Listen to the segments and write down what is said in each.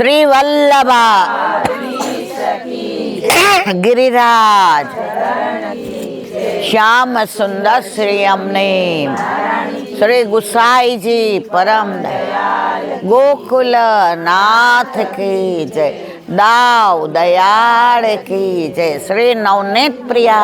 શ્રી વલ્લભા गिरिराज श्याम सुंदर श्री अमने श्री गुसाई जी परम गोकुल नाथ की जय दाव दयाल की जय श्री नवनीत प्रिया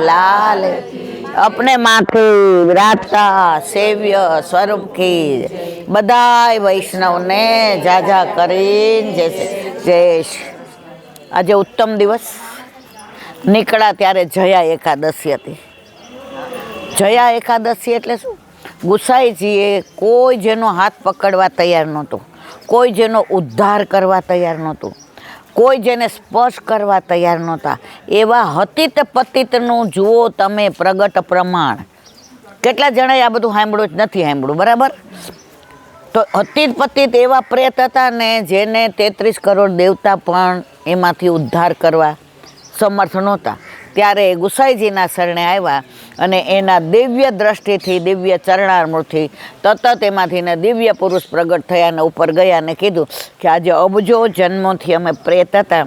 लाल अपने माथे विराजता सेव्य स्वरूप की बधाई वैष्णव ने जाजा करीन जैसे जय आज उत्तम दिवस નીકળ્યા ત્યારે જયા એકાદશી હતી. જયા એકાદશી એટલે શું? ગુસાઈજીએ કોઈ જેનો હાથ પકડવા તૈયાર નહોતું, કોઈ જેનો ઉદ્ધાર કરવા તૈયાર નહોતું, કોઈ જેને સ્પર્શ કરવા તૈયાર નહોતા, એવા હતીત પતિતનું જુઓ તમે પ્રગટ પ્રમાણ. કેટલા જણાએ આ બધું સાંભળ્યું જ નથી સાંભળ્યું, બરાબર? તો હતીત પતિત એવા પ્રેત હતા ને જેને 33 કરોડ દેવતા પણ એમાંથી ઉદ્ધાર કરવા સમર્થ નહોતા. ત્યારે ગુસાઈજીના શરણે આવ્યા અને એના દિવ્ય દ્રષ્ટિથી દિવ્ય ચરણામૃતથી તતત એમાંથીને દિવ્ય પુરુષ પ્રગટ થયા અને ઉપર ગયા અને કીધું કે આજે અબજો જન્મોથી અમે પ્રેત હતા,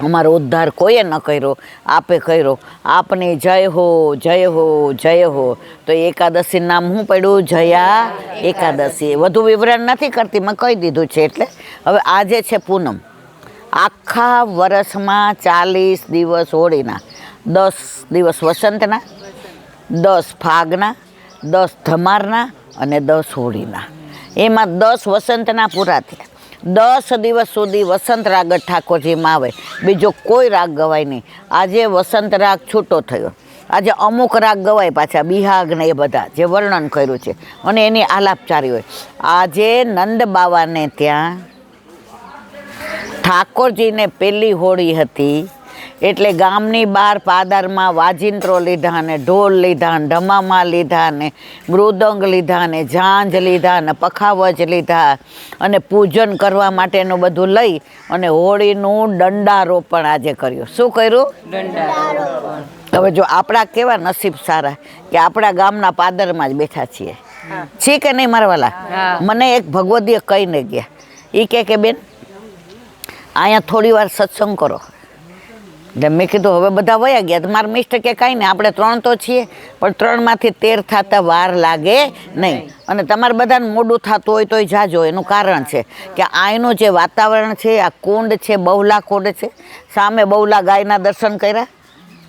અમારો ઉદ્ધાર કોઈએ ન કર્યો, આપે કર્યો. આપની જય હો જય હો જય હો. તો એકાદશી નામ શું પડ્યું? જયા એકાદશી. વધુ વિવરણ નથી કરતી, મેં કહી દીધું છે. એટલે હવે આજે છે પૂનમ. આખા વર્ષમાં 40 દિવસ હોળીના, 10 દિવસ વસંતના, 10 ફાગના, 10 ધમારના અને 10 હોળીના. એમાં 10 વસંતના પૂરા થયા. 10 દિવસ સુધી વસંત રાગ જ ઠાકોરજીમાં આવે, બીજો કોઈ રાગ ગવાય નહીં. આજે વસંત રાગ છૂટો થયો. આજે અમુક રાગ ગવાય પાછા, બિહાગ ને એ બધા જે વર્ણન કર્યું છે અને એની આલાપચારી હોય. આજે નંદ બાવાને ત્યાં ઠાકોરજીને પહેલી હોળી હતી એટલે ગામની બહાર પાદરમાં વાજિંત્રો લીધા ને ઢોલ લીધા ને ઢમામા લીધા ને મૃદંગ લીધા ને ઝાંઝ લીધા ને પખાવજ લીધા અને પૂજન કરવા માટેનું બધું લઈ અને હોળીનું દંડારોપણ આજે કર્યું. શું કર્યું? દંડારોપણ. હવે જો આપણા કેવા નસીબ સારા કે આપણા ગામના પાદરમાં જ બેઠા છીએ. છે કે નહીં મારા વાલા? મને એક ભગવદીય કહીને ગયા, એ કે બેન અહીંયા થોડી વાર સત્સંગ કરો. એટલે મેં કીધું હવે બધા વયા ગયા. તો મારા મિસ્ટર કે કાંઈ નહીં, આપણે 3 તો છીએ પણ 3માંથી 13 થતા વાર લાગે નહીં. અને તમારે બધાને મોડું થતું હોય તોય જાજો. એનું કારણ છે કે અહીંનું જે વાતાવરણ છે, આ કુંડ છે, બહુલા કુંડ છે. સામે બહુલા ગાયના દર્શન કર્યા,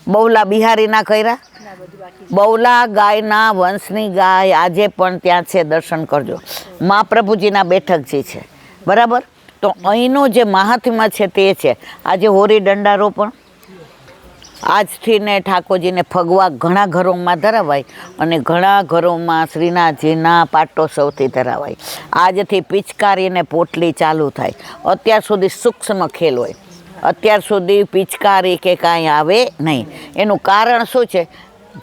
બહુલા બિહારીના કર્યા, બહુલા ગાયના વંશની ગાય આજે પણ ત્યાં છે, દર્શન કરજો. મહાપ્રભુજીના બેઠકજી છે, બરાબર? તો અહીંનું જે મહાત્મ્ય છે તે છે આજે હોળી દંડારોપણ. આજથી ને ઠાકોરજીને ફગવા ઘણા ઘરોમાં ધરાવાય અને ઘણા ઘરોમાં શ્રીનાથજીના પાટોત્સવથી ધરાવાય. આજથી પિચકારીને પોટલી ચાલુ થાય. અત્યાર સુધી સૂક્ષ્મ ખેલ હોય, અત્યાર સુધી પિચકારી કે કાંઈ આવે નહીં. એનું કારણ શું છે?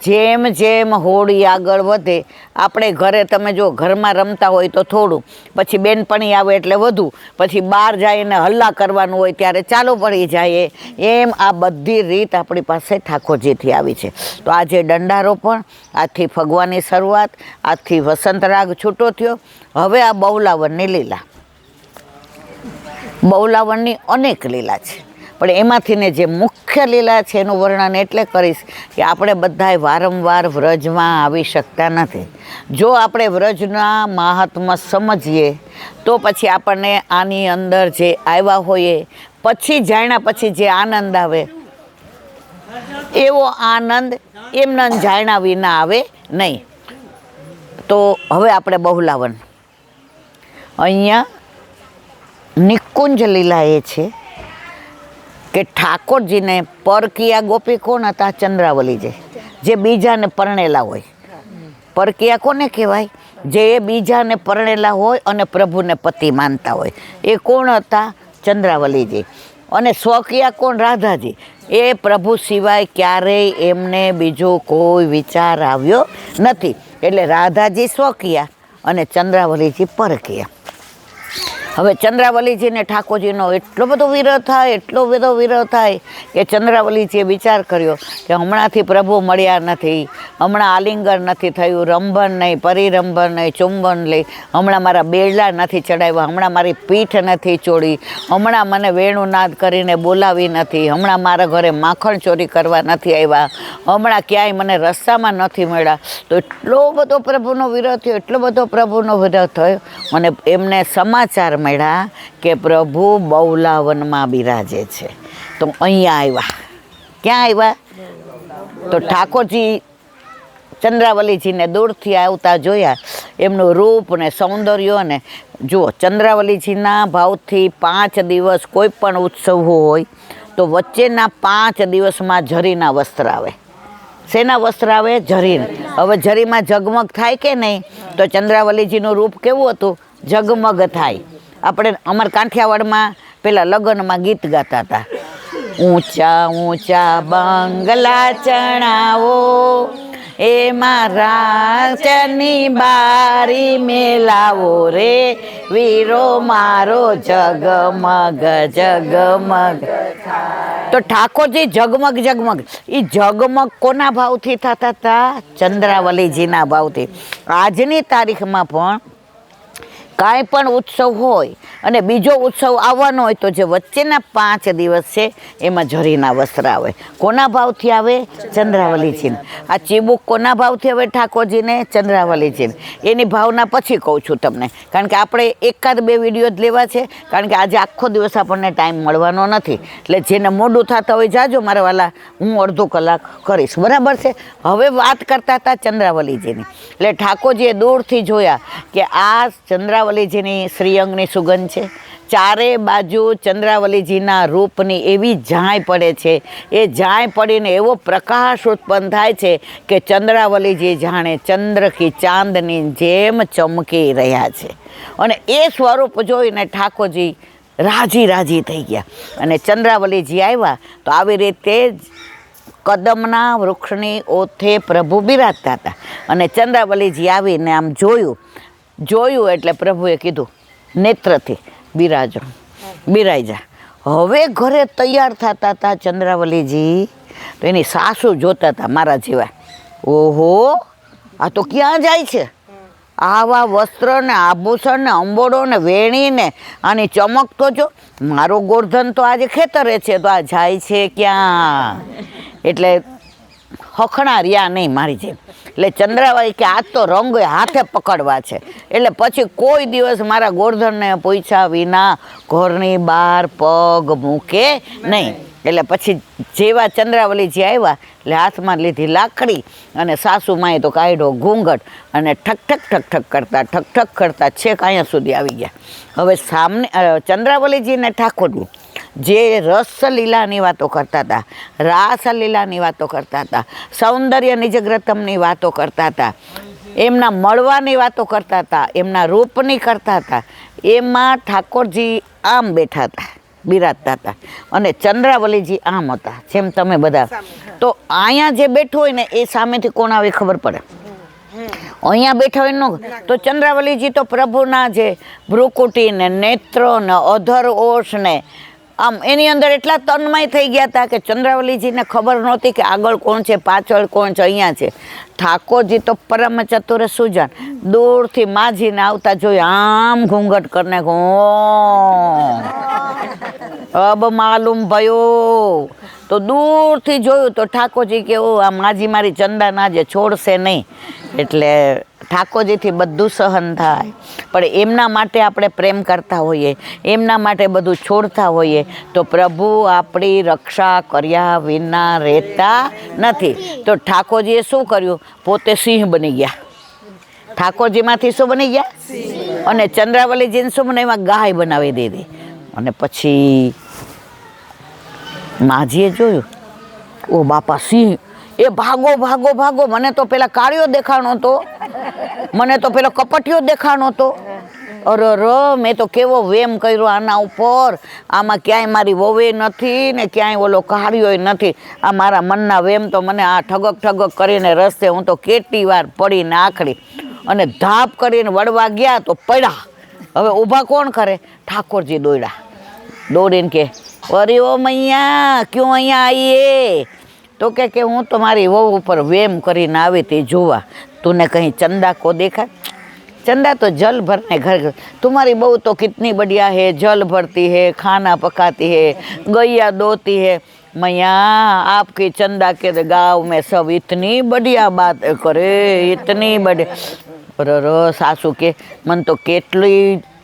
જેમ જેમ હોળી આગળ વધે, આપણે ઘરે તમે જો ઘરમાં રમતા હોય તો થોડું, પછી બેનપણી આવે એટલે વધુ, પછી બહાર જઈને હલ્લા કરવાનું હોય ત્યારે ચાલુ પડી જાય. એમ આ બધી રીત આપણી પાસે ઠાકોરજીથી આવી છે. તો આજે દંડારોપણ, આજથી ફગવાની શરૂઆત, આજથી વસંત રાગ છૂટો થયો. હવે આ બહુલાવનની લીલા, બહુલાવનની અનેક લીલા છે પણ એમાંથીને જે મુખ્ય લીલા છે એનું વર્ણન એટલે કરીશ કે આપણે બધાએ વારંવાર વ્રજમાં આવી શકતા નથી. જો આપણે વ્રજના મહાત્મ્ય સમજીએ તો પછી આપણને આની અંદર જે આવ્યા હોઈએ પછી જાણ્યા પછી જે આનંદ આવે એવો આનંદ એમને જાણ્યા વિના આવે નહીં. તો હવે આપણે બહુલાવન, અહીંયા નિકુંજ લીલા એ છે કે ઠાકોરજીને પરકિયા ગોપી કોણ હતા? ચંદ્રાવલીજી, જે બીજાને પરણેલા હોય. પરકિયા કોને કહેવાય? જે બીજાને પરણેલા હોય અને પ્રભુને પતિ માનતા હોય. એ કોણ હતા? ચંદ્રાવલીજી. અને સ્વકિયા કોણ? રાધાજી. એ પ્રભુ સિવાય ક્યારેય એમને બીજો કોઈ વિચાર આવ્યો નથી. એટલે રાધાજી સ્વકિયા અને ચંદ્રાવલીજી પરકિયા. હવે ચંદ્રાવલીજીને ઠાકોરજીનો એટલો બધો વિરહ થાય, એટલો બધો વિરહ થાય કે ચંદ્રાવલીજીએ વિચાર કર્યો કે હમણાંથી પ્રભુ મળ્યા નથી, હમણાં આલિંગન નથી થયું, રંભન નહીં, પરિરંભન નહીં, ચુંબન લઈ, હમણાં મારા બેડલા નથી ચડાવ્યા, હમણાં મારી પીઠ નથી ચોળી, હમણાં મને વેણુનાદ કરીને બોલાવી નથી, હમણાં મારા ઘરે માખણ ચોરી કરવા નથી આવ્યા, હમણાં ક્યાંય મને રસ્તામાં નથી મળ્યા. તો એટલો બધો પ્રભુનો વિરહ થયો, એટલો બધો પ્રભુનો વિરહ થયો અને એમને સમાચાર મળ્યા કે પ્રભુ બૌલાવનમાં બિરાજે છે. તો અહીંયા આવ્યા. ક્યાં આવ્યા? તો ઠાકોરજી ચંદ્રાવલીજીને દૂરથી આવતા જોયા, એમનું રૂપ ને સૌંદર્ય ને જુઓ. ચંદ્રાવલીજીના ભાવથી 5 દિવસ કોઈ પણ ઉત્સવ હોય તો વચ્ચેના 5 દિવસમાં ઝરીના વસ્ત્ર આવે. શેના વસ્ત્ર આવે? ઝરીને. હવે ઝરીમાં ઝગમગ થાય કે નહીં? તો ચંદ્રાવલીજીનું રૂપ કેવું હતું? ઝગમગ થાય. આપણે અમારા કાંઠિયાવાડમાં પેલા લગ્નમાં ગીત ગાતા હતા, ઊંચા ઊંચા બંગલા ચણાવો એમાં રાજની બારી મેલાવો રે વીરો મારો જગમગ જગમગ. તો ઠાકોરજી ઝગમગ ઝગમગ, એ ઝગમગ કોના ભાવથી થતા હતા? ચંદ્રાવલીજીના ભાવથી. આજની તારીખમાં પણ કાંઈ પણ ઉત્સવ હોય અને બીજો ઉત્સવ આવવાનો હોય તો જે વચ્ચેના 5 દિવસ છે એમાં ઝરીના વસ્ત્ર આવે. કોના ભાવથી આવે? ચંદ્રાવલીજીને. આ ચીબુક કોના ભાવથી આવે? ઠાકોરજીને, ચંદ્રાવલીજીને. એની ભાવના પછી કહું છું તમને, કારણ કે આપણે 1-2 વિડીયો જ લેવા છે, કારણ કે આજે આખો દિવસ આપણને ટાઈમ મળવાનો નથી. એટલે જેને મોડું થતા હોય જાજો મારા વાલા, હું અડધો કલાક કરીશ, બરાબર છે. હવે વાત કરતા હતા ચંદ્રાવલીજીની. એટલે ઠાકોરજીએ દૂરથી જોયા કે આ ચંદ્રાવલીજીની શ્રીઅંગની સુગંધ છે. ચારે બાજુ ચંદ્રાવલીજીના રૂપની એવી ઝાંય પડે છે, એ ઝાંય પડીને એવો પ્રકાશ ઉત્પન્ન થાય છે કે ચંદ્રાવલીજી જાણે ચંદ્ર કી ચાંદની જેમ ચમકી રહ્યા છે. અને એ સ્વરૂપ જોઈને ઠાકોરજી રાજી રાજી થઈ ગયા. અને ચંદ્રાવલીજી આવ્યા તો આવી રીતે જ કદમના વૃક્ષની ઓથે પ્રભુ બિરાજતા હતા. અને ચંદ્રાવલીજી આવીને આમ જોયું એટલે પ્રભુએ કીધું નેત્રથી બિરાજો, બિરાઈ જા. હવે ઘરે તૈયાર થતા હતા ચંદ્રાવલીજી, તો એની સાસુ જોતા હતા મારા જેવા, ઓહો આ તો ક્યાં જાય છે? આવા વસ્ત્ર ને આભૂષણ ને અંબોડો ને વેણી ને આની ચમક તો જો, મારો ગોરધન તો આજે ખેતરે છે, તો આ જાય છે ક્યાં? એટલે હખણા રહ્યા નહીં મારી જેમ. એટલે ચંદ્રાવલી કે આ તો રંગ હાથે પકડવા છે. એટલે પછી કોઈ દિવસ મારા ગોરધનને પૂછ્યા વિના ઘરની બહાર પગ મૂકે નહીં. એટલે પછી જેવા ચંદ્રાવલીજી આવ્યા એટલે હાથમાં લીધી લાકડી અને સાસુમાએ તો કાઢ્યો ઘૂંઘટ અને ઠક ઠક કરતા છેક અહીંયા સુધી આવી ગયા. હવે સામને ચંદ્રાવલીજીને ઠાકોરજી જે રસલીલાની વાતો કરતા હતા, રાસલીલાની વાતો કરતા હતા, સૌંદર્ય નિજગ્રતમની વાતો કરતા હતા, એમના મળવાની વાતો કરતા હતા, એમના રૂપની કરતા હતા, એમાં ઠાકોરજી આમ બેઠા હતા, બિરાજતા હતા અને ચંદ્રાવલીજી આમ હતા જેમ તમે બધા. તો અહીંયા જે બેઠો હોય ને એ સામેથી કોણ આવે ખબર પડે? અહીંયા બેઠા હોય ન તો ચંદ્રાવલીજી તો પ્રભુના જે ભ્રુકુટી ને નેત્રો ને અધર ઓશ ને આમ એની અંદર એટલા તન્મય થઈ ગયા હતા કે ચંદ્રાવલીજીને ખબર નહોતી કે આગળ કોણ છે, પાછળ કોણ છે, અહીંયા છે. ઠાકોરજી તો પરમ ચતુર સુજાન, દૂરથી માજીને આવતા જોઈ આમ ઘૂંઘટ કરને અબ માલુમ ભયો. તો દૂરથી જોયું તો ઠાકોરજી કે ઓ આ માજી મારી ચંદા ના જે છોડશે નહીં. એટલે ઠાકોરજીથી બધું સહન થાય, પણ એમના માટે આપણે પ્રેમ કરતા હોઈએ, એમના માટે બધું છોડતા હોઈએ તો પ્રભુ આપણી રક્ષા કર્યા વિના રહેતા નથી. તો ઠાકોરજીએ શું કર્યું? પોતે સિંહ બની ગયા. ઠાકોરજીમાંથી શું બની ગયા? અને ચંદ્રાવલીજીને શું બનાવ્યા? ગાય બનાવી દીધી. અને પછી માજીએ જોયું, ઓ બાપા સિંહ, એ ભાગો ભાગો ભાગો. મને તો પેલા કાળિયો દેખાણો હતો, મને તો પેલો કપટિયો દેખાણો હતો. અરે મેં તો કેવો વેમ કર્યો આના ઉપર. આમાં ક્યાંય મારી વહુએ નથી ને ક્યાંય ઓલો કાળિયો નથી. આ મારા મનના વેમ તો મને આ ઠગક કરીને રસ્તે હું તો કેટલી વાર પડીને આખડી અને ધાપ કરીને વળવા ગયા તો પડ્યા. હવે ઊભા કોણ કરે? ઠાકોરજી દોડીને કે અરે ઓ મૈયા ક્यों અહીંયા આવીએ? તો કે હું તો મારી વહુ ઉપર વેમ કરીને આવી હતી જોવા, तूने कहीं चंदा को देखा? चंदा तो जल भरने घर, तुम्हारी बहू तो कितनी बढ़िया है, जल भरती है, खाना पकाती है, गैया दोती है। मैया आपकी चंदा के गाँव में सब इतनी बढ़िया बात करे, इतनी बढ़िया। अरे सासू के मन तो કેટલી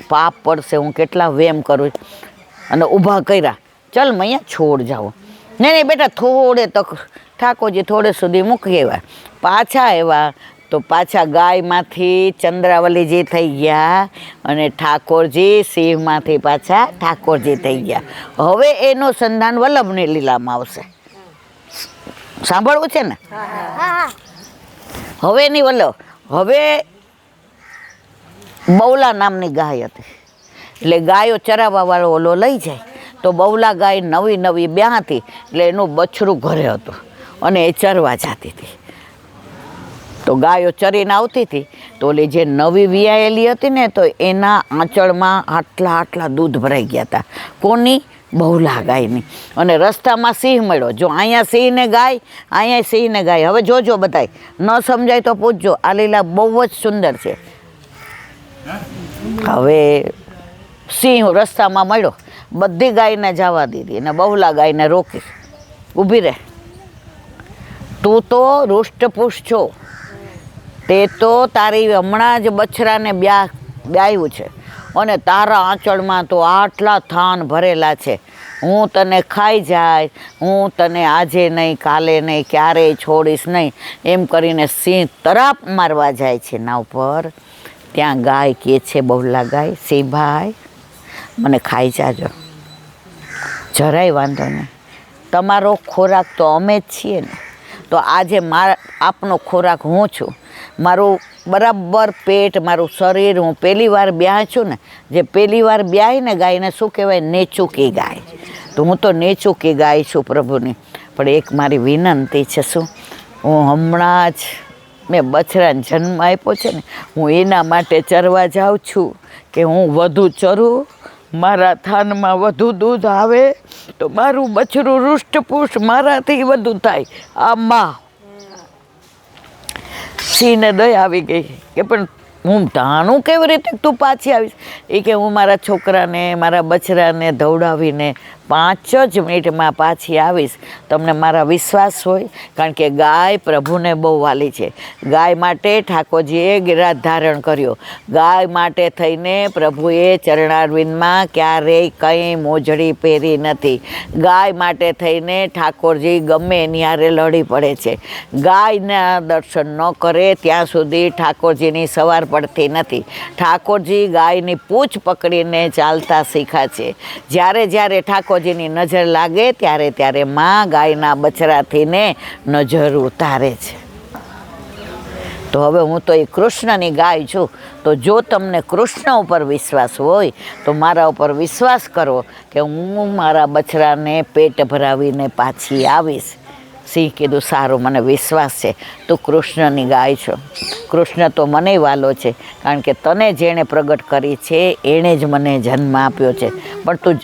પાપ પડશે, હું કેટલા વેમ કરું. અને ઊભા કર્યા, ચલ મૈયા છોડ જાઓ. નહીં બેટા થોડે તક, ઠાકોરજી થોડે સુધી મૂકી આવ્યા. પાછા આવ્યા તો પાછા ગાયમાંથી ચંદ્રાવલીજી થઈ ગયા અને ઠાકોરજી સિંહમાંથી પાછા ઠાકોરજી થઈ ગયા. હવે એનું સંધાન વલ્લભની લીલામાં આવશે. સાંભળવું છે ને? હવે એની વલ્લભ, હવે બહુલા નામની ગાય હતી. એટલે ગાયો ચરાવવા વાળો ઓલો લઈ જાય તો બહુલા ગાય નવી બ્યા હતી, એટલે એનું બછરું ઘરે હતું અને એ ચરવા જતી હતી. તો ગાયો ચરીને આવતી હતી તો ઓલી જે નવી વિયાયેલી હતી ને, તો એના આંચળમાં આટલા દૂધ ભરાઈ ગયા હતા. કોની? બહુલા ગાયની. અને રસ્તામાં સિંહ મળ્યો. જો અહીંયા સિંહને ગાય, અહીંયા સિંહને ગાય. હવે જોજો બધાય, ન સમજાય તો પૂછજો. આ લીલા બહુ જ સુંદર છે. હવે સિંહ રસ્તામાં મળ્યો, બધી ગાયને જવા દીધી અને બહુલા ગાયને રોકી, ઊભી રહે, તું તો રૂષ્ટપુષ્ટ છો, તે તો તારી હમણાં જ બછરાને બ્યાયું છે અને તારા આંચળમાં તો આટલા થાન ભરેલા છે. હું તને ખાઈ જાય, હું તને આજે નહીં, કાલે નહીં, ક્યારેય છોડીશ નહીં, એમ કરીને સિંહ તરાપ મારવા જાય છે ના ઉપર. ત્યાં ગાય કહે છે, બહુલા ગાય, સિંહ ભાઈ મને ખાઈ જાજો, જરાય વાંધો નહીં, તમારો ખોરાક તો અમે જ છીએ ને. તો આજે આપનો ખોરાક હું છું. મારું બરાબર પેટ, મારું શરીર, હું પહેલી વાર બ્યાહ છું ને, જે પહેલી વાર બ્યાય ને ગાયને શું કહેવાય? નેચુકી ગાય. તો હું તો નેચુકી ગાય છું પ્રભુની. પણ એક મારી વિનંતી છે. શું? હું હમણાં જ મેં બછરાને જન્મ આપ્યો છે ને, હું એના માટે ચરવા જાઉં છું કે હું વધુ ચરું, મારા થાનમાં વધુ દૂધ આવે તો મારું બછરું રૂષ્ટપુષ્ટ મારાથી વધુ થાય. આમાં સિંહને દયા આવી ગઈ કે પણ હું જાણું કેવી રીતે તું પાછી આવીશ? એ કે હું મારા છોકરાને, મારા બછરાને ધવડાવીને 5 જ મિનિટમાં પાછી આવીશ. તમને મારા વિશ્વાસ હોય? કારણ કે ગાય પ્રભુને બહુ વાલી છે. ગાય માટે ઠાકોરજીએ ગિરાજ ધારણ કર્યો. ગાય માટે થઈને પ્રભુએ ચરણારવિંદમાં ક્યારેય કંઈ મોજડી પહેરી નથી. ગાય માટે થઈને ઠાકોરજી ગમે એની હારે લડી પડે છે. ગાયના દર્શન ન કરે ત્યાં સુધી ઠાકોરજીની સવાર પડતી નથી. ઠાકોરજી ગાયની પૂંછ પકડીને ચાલતા શીખ્યા છે. જ્યારે ઠાકોરજીની નજર લાગે ત્યારે માં ગાયના બછરાથીને નજર ઉતારે છે. તો હવે હું તો એ કૃષ્ણની ગાય છું. તો જો તમને કૃષ્ણ ઉપર વિશ્વાસ હોય તો મારા ઉપર વિશ્વાસ કરો કે હું મારા બછરાને પેટ ભરાવીને પાછી આવીશ. સિંહ કીધું, સારું, મને વિશ્વાસ છે, તું કૃષ્ણની ગાય છો. કૃષ્ણ તો મને વાલો છે, કારણ કે તને જેણે પ્રગટ કરી છે એણે જ મને જન્મ આપ્યો છે. પણ તું